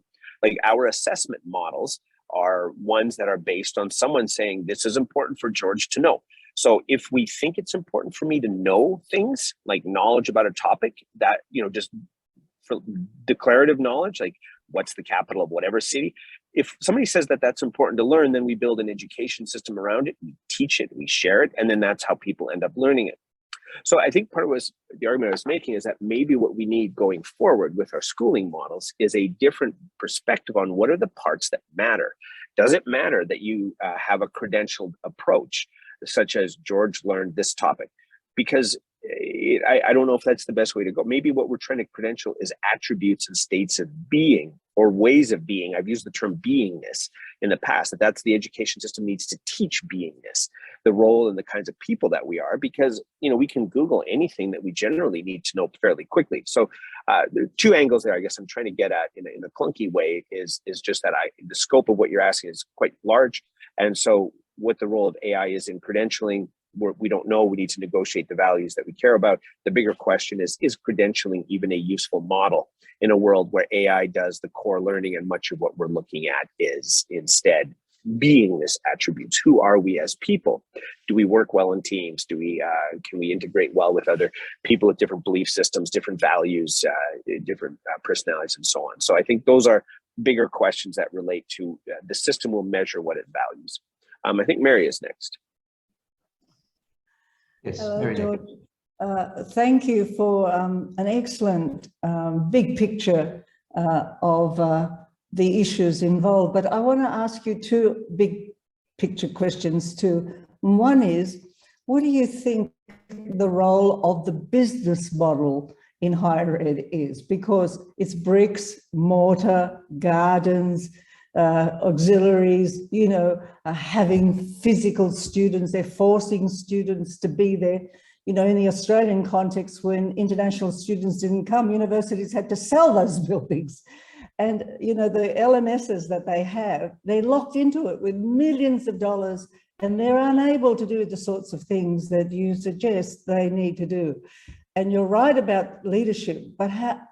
Like our assessment models are ones that are based on someone saying, this is important for George to know. So if we think it's important for me to know things like knowledge about a topic that, just for declarative knowledge, like what's the capital of whatever city, if somebody says that that's important to learn, then we build an education system around it, we teach it, we share it, and then that's how people end up learning it. So I think part of the argument I was making is that maybe what we need going forward with our schooling models is a different perspective on what are the parts that matter. Does it matter that you have a credentialed approach, such as George learned this topic? Because I don't know if that's the best way to go. Maybe what we're trying to credential is attributes and states of being or ways of being. I've used the term beingness in the past, that's the education system needs to teach beingness, the role and the kinds of people that we are, because, we can Google anything that we generally need to know fairly quickly. So there are two angles there, I guess I'm trying to get at in a clunky way is just that the scope of what you're asking is quite large. And so what the role of AI is in credentialing, we don't know. We need to negotiate the values that we care about. The bigger question is credentialing even a useful model in a world where AI does the core learning and much of what we're looking at is instead beingness attributes? Who are we as people? Do we work well in teams? Can we integrate well with other people with different belief systems, different values, different personalities, and so on? So I think those are bigger questions that relate to the system will measure what it values. I think Mary is next. Yes, Hello, George. Thank you for an excellent big picture of the issues involved. But I want to ask you two big picture questions too. One is, what do you think the role of the business model in higher ed is? Because it's bricks, mortar, gardens, auxiliaries, having physical students, they're forcing students to be there. In the Australian context, when international students didn't come, universities had to sell those buildings. And, the LMSs that they have, they're locked into it with millions of dollars, and they're unable to do the sorts of things that you suggest they need to do. And you're right about leadership, but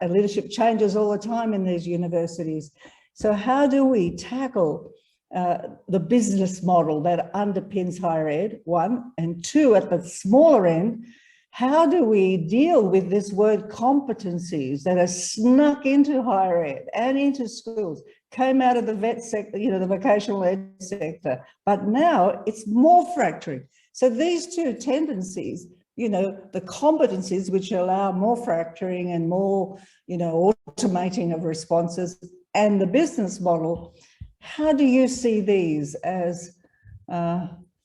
leadership changes all the time in these universities. So how do we tackle the business model that underpins higher ed, one, and two, at the smaller end, how do we deal with this word competencies that are snuck into higher ed and into schools, came out of the vet sector, the vocational ed sector, but now it's more fracturing. So these two tendencies, the competencies which allow more fracturing and more, automating of responses, and the business model, how do you see these as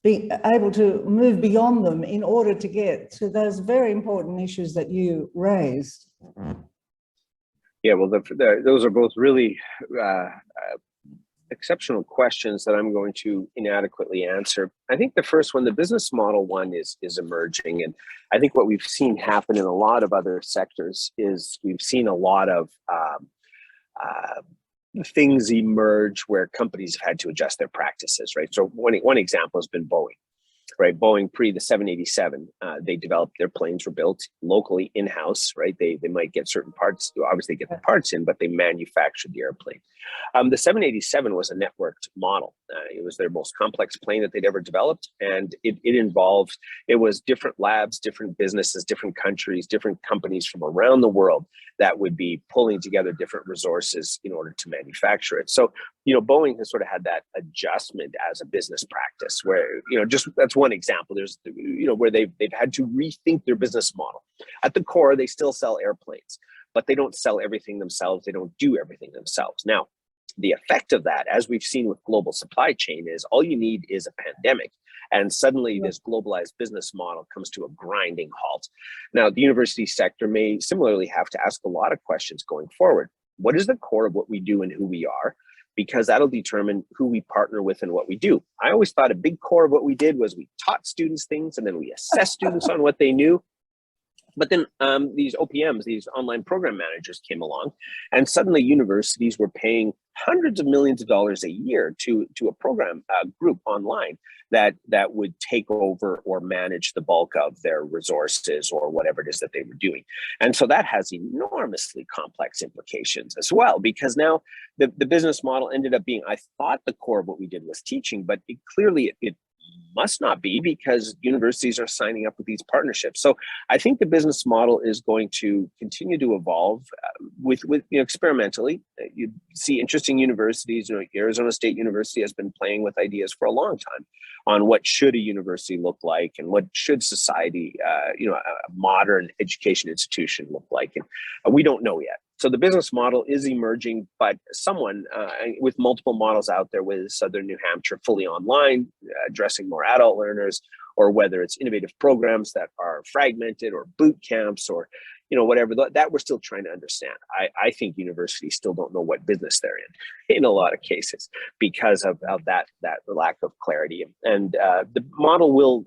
being able to move beyond them in order to get to those very important issues that you raised? Yeah, well, those are both really exceptional questions that I'm going to inadequately answer. I think the first one, the business model one, is emerging. And I think what we've seen happen in a lot of other sectors is we've seen a lot of things emerge where companies have had to adjust their practices, right? So one example has been Boeing. right? Boeing pre the 787, they developed, their planes were built locally in-house, right? They might get certain parts, obviously get the parts in, but they manufactured the airplane. The 787 was a networked model. It was their most complex plane that they'd ever developed. And it was different labs, different businesses, different countries, different companies from around the world that would be pulling together different resources in order to manufacture it. So, Boeing has sort of had that adjustment as a business practice where, just that's one example. There's, where they've had to rethink their business model. At the core, they still sell airplanes, but they don't sell everything themselves. They don't do everything themselves. Now, the effect of that, as we've seen with global supply chain, is all you need is a pandemic. And suddenly this globalized business model comes to a grinding halt. Now, the university sector may similarly have to ask a lot of questions going forward. What is the core of what we do and who we are? Because that'll determine who we partner with and what we do. I always thought a big core of what we did was we taught students things and then we assessed students on what they knew. But then these OPMs, these online program managers came along, and suddenly universities were paying hundreds of millions of dollars a year to a program group online that would take over or manage the bulk of their resources or whatever it is that they were doing. And so that has enormously complex implications as well, because now the business model ended up being, I thought the core of what we did was teaching, but clearly it must not be, because universities are signing up with these partnerships. So I think the business model is going to continue to evolve with experimentally. You see interesting universities. Arizona State University has been playing with ideas for a long time on what should a university look like and what should society, a modern education institution look like. And we don't know yet. So the business model is emerging, but someone with multiple models out there, with Southern New Hampshire fully online, addressing more adult learners, or whether it's innovative programs that are fragmented or boot camps or, whatever, that we're still trying to understand. I think universities still don't know what business they're in a lot of cases because of that lack of clarity. And the model will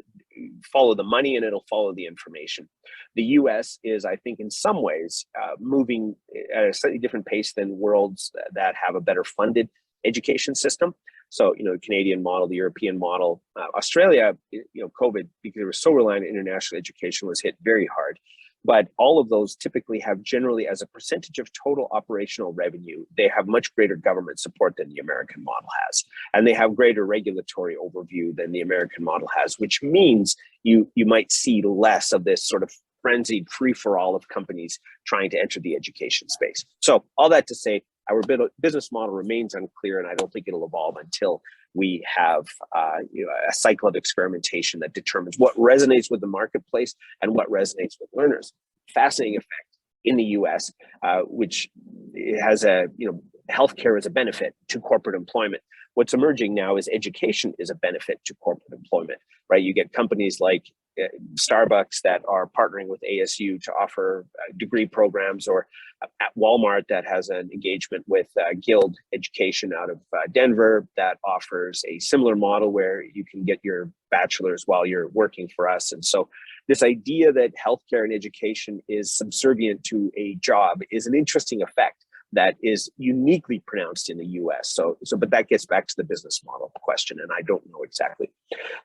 follow the money and it'll follow the information. The US is, I think, in some ways moving at a slightly different pace than worlds that have a better funded education system. So, the Canadian model, the European model, Australia, COVID, because it was so reliant on international education, was hit very hard. But all of those typically have generally, as a percentage of total operational revenue, they have much greater government support than the American model has. And they have greater regulatory overview than the American model has, which means you might see less of this sort of frenzied free-for-all of companies trying to enter the education space. So all that to say, our business model remains unclear, and I don't think it'll evolve until we have a cycle of experimentation that determines what resonates with the marketplace and what resonates with learners. Fascinating effect in the US, which has healthcare is a benefit to corporate employment. What's emerging now is education is a benefit to corporate employment, right? You get companies like Starbucks that are partnering with ASU to offer degree programs, or at Walmart that has an engagement with Guild Education out of Denver that offers a similar model where you can get your bachelor's while you're working for us. And so this idea that healthcare and education is subservient to a job is an interesting effect that is uniquely pronounced in the US. But that gets back to the business model question, and I don't know exactly.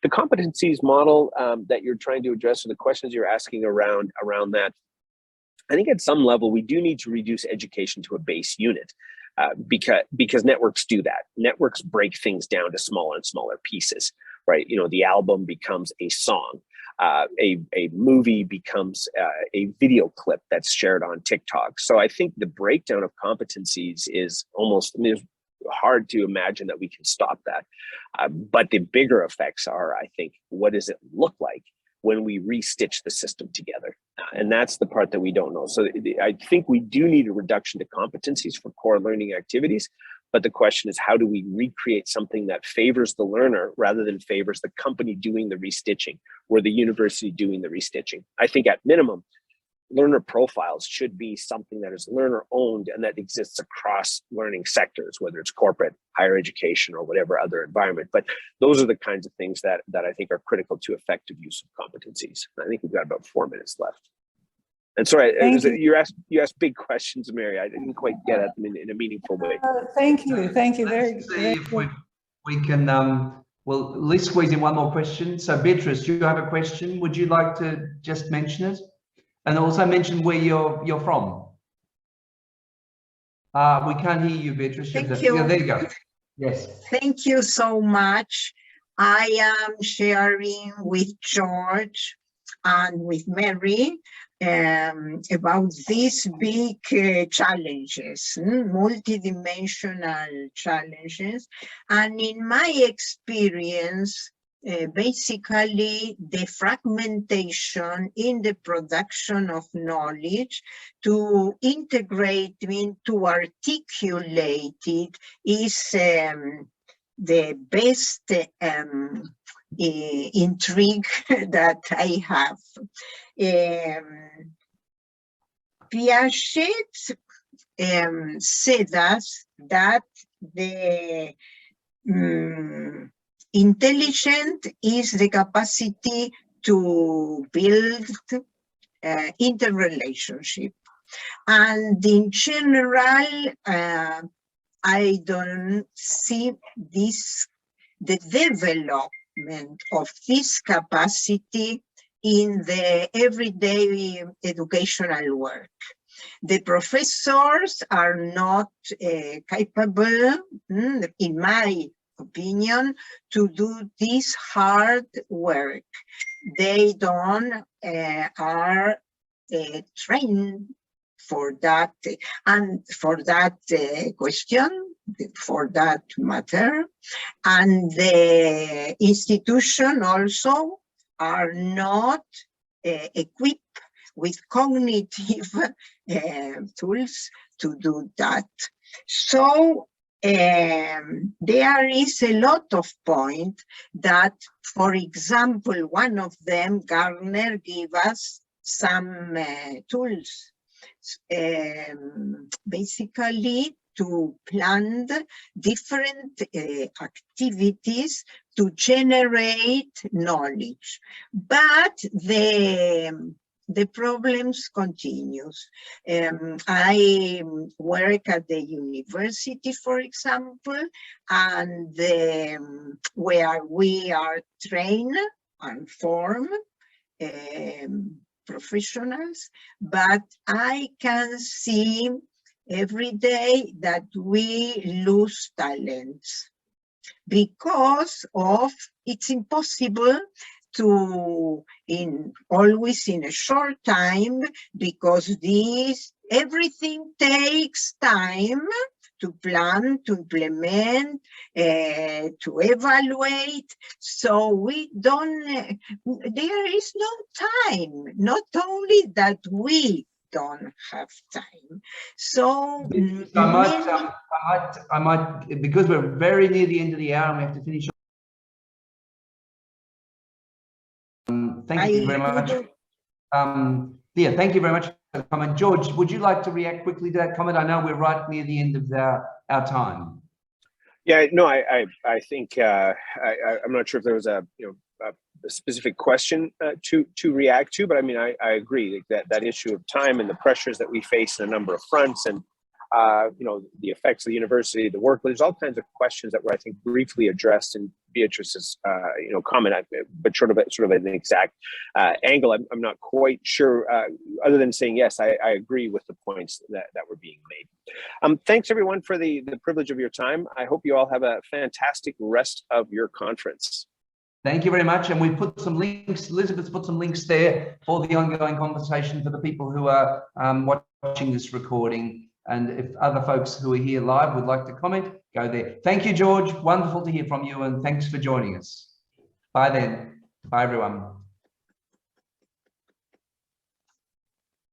The competencies model that you're trying to address, or the questions you're asking around that, I think at some level we do need to reduce education to a base unit because networks do that. Networks break things down to smaller and smaller pieces, right? The album becomes a song. A movie becomes a video clip that's shared on TikTok. So I think the breakdown of competencies is almost, it's hard to imagine that we can stop that. But the bigger effects are, I think, what does it look like when we restitch the system together? And that's the part that we don't know. So I think we do need a reduction to competencies for core learning activities. But the question is, how do we recreate something that favors the learner rather than favors the company doing the restitching or the university doing the restitching? I think at minimum, learner profiles should be something that is learner owned and that exists across learning sectors, whether it's corporate, higher education, or whatever other environment. But those are the kinds of things that I think are critical to effective use of competencies. I think we've got about 4 minutes left. And sorry, you asked big questions, Mary. I didn't quite get at them in a meaningful way. Thank you very see if we can Well, let's squeeze in one more question. So Beatrice, do you have a question? Would you like to just mention it? And also mention where you're from. We can't hear you, Beatrice. Thank you. Yeah, there you go. Yes. Thank you so much. I am sharing with George and with Mary about these big challenges, multidimensional challenges. And in my experience, basically the fragmentation in the production of knowledge to integrate to articulate it is the best intrigue that I have. Piaget said us that the intelligent is the capacity to build interrelationship. And in general, I don't see the development of this capacity in the everyday educational work. The professors are not capable, in my opinion, to do this hard work. They don't are trained for that, and for that question, for that matter, and the institution also are not equipped with cognitive tools to do that. So there is a lot of points that, for example, one of them, Gardner, gave us some tools, basically to plan different activities to generate knowledge. But the problems continues. I work at the university, for example, and where we are trained and formed professionals, but I can see every day that we lose talents because of it's impossible to always in a short time, because everything takes time to plan, to implement, to evaluate. So we don't, there is no time, not only that we don't have time. So I might, because we're very near the end of the hour and we have to finish. Thank you very much. Yeah, thank you very much for the comment. George, would you like to react quickly to that comment? I know we're right near the end of our time. Yeah, no, I think I'm not sure if there was a specific question to react to, but I mean I agree that issue of time and the pressures that we face in a number of fronts, and the effects of the university, the work. There's all kinds of questions that were, I think, briefly addressed in Beatrice's comment, but sort of an exact angle. I'm not quite sure, other than saying yes, I agree with the points that were being made. Thanks everyone for the privilege of your time. I hope you all have a fantastic rest of your conference. Thank you very much. And we put some links, Elizabeth's put some links there for the ongoing conversation for the people who are watching this recording. And if other folks who are here live would like to comment, go there. Thank you, George. Wonderful to hear from you. And thanks for joining us. Bye then. Bye, everyone.